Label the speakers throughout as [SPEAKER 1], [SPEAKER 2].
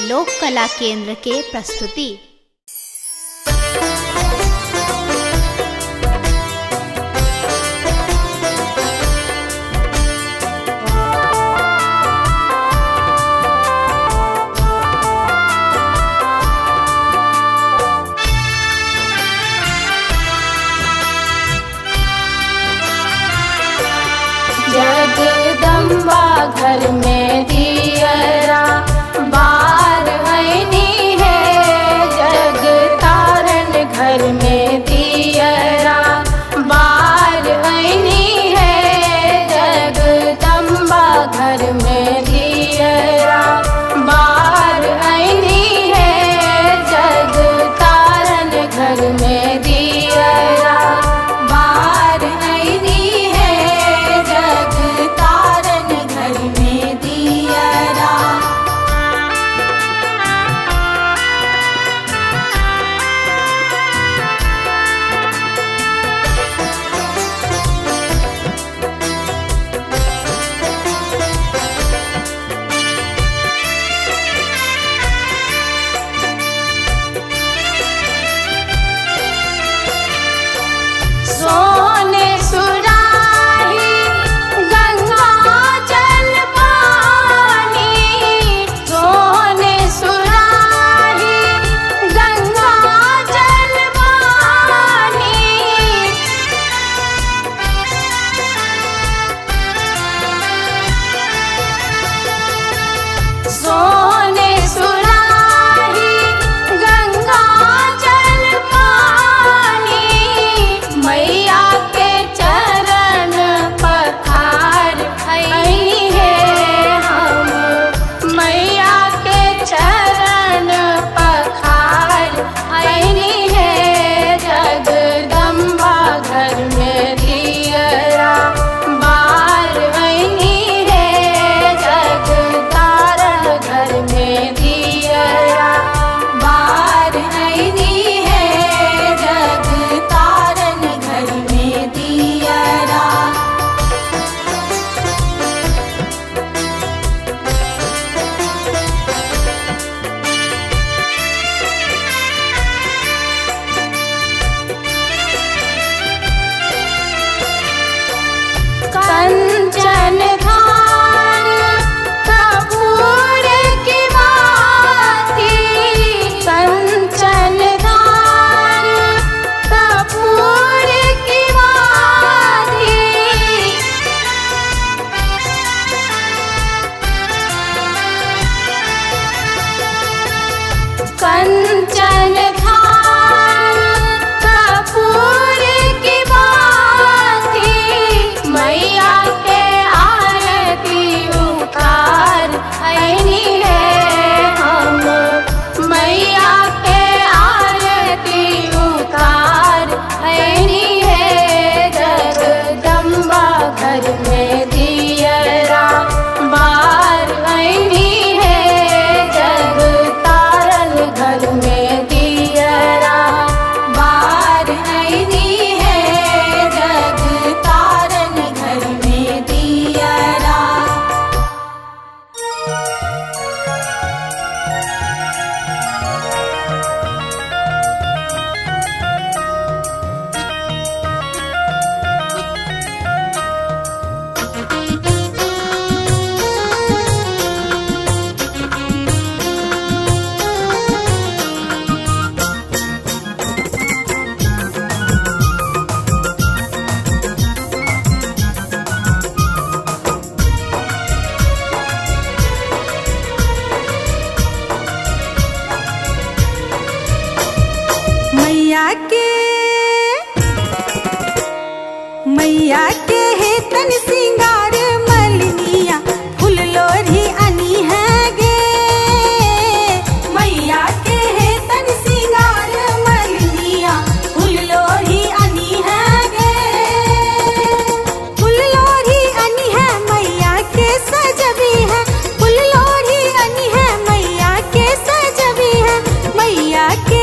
[SPEAKER 1] लोक कला केंद्र के प्रस्तुति।
[SPEAKER 2] जगदम्बा घर में दियरा बार हैनी है, जगतारण घर में दियरा बार हैनी है, जगदम्बा घर में दियरा बार हैनी है, जगतारण घर में दियरा बार हैनी है, जगतारण घर में दियरा। सोने सुराही गंगा जल पानी, सोने सुराही गंगा जल पानी, सोने सुराही गंगा जल पानी, मैया के चरण पखार हैनी है हम, मैया के चरण पखार हैनी है, जगदम्बा घर में दियरा बार हैनी है, जगतारण घर में दियरा बार हैनी है, जगतारण घर में दियरा। कंचन थान कपूर की बाती, कंचन थान कपूर की बाती, कंचन थान कपूर की बाती, मैया के आरती उतार हैनी है हम, मैया के आरती उतार हैनी है, जगदम्बा घर में दियरा बार हैनी है, जगतारण घर में दियरा बार हैनी है, जगतारण घर में दियरा।
[SPEAKER 3] मैया के है तन सिंगार मलनिया फूल लोरी अनी है गे, मैया के है तन सिंगार मलनिया फूल लोरी अनी है गे, फूल लोरी अनी है मैया के सजबी है, फूल लोरी अनी है मैया के सजबी है, मैया के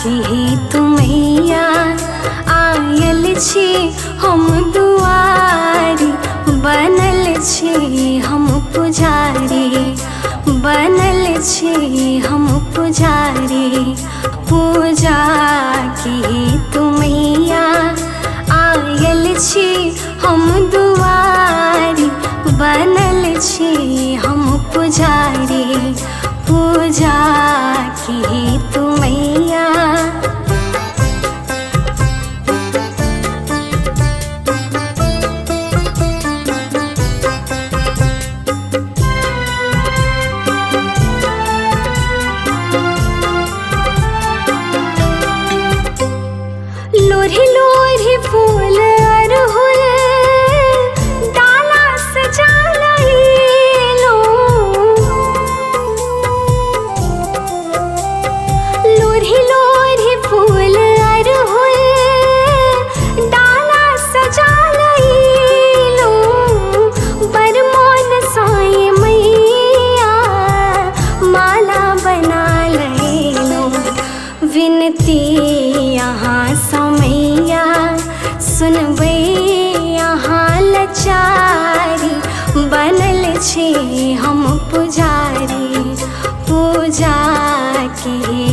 [SPEAKER 2] की तुमैया आयल छी हम दुआरी, बनल छी हम पुजारी, बनल छी हम पुजारी। पूजा की तुमैया आयल छी हम दुआरी, बनल छी हम पुजारी। पूजा की तुमैया लोरी लोरी फूल अरहुल डाला सजा लईलो, लोरी लोरी फूल अरहुल डाला सजा लईलो। बरमोन साई मैया माला बना लईलो। विनती यहाँ समैया सुनबै यहाँ लचारी, बनल छी हम पुजारी। पूजा की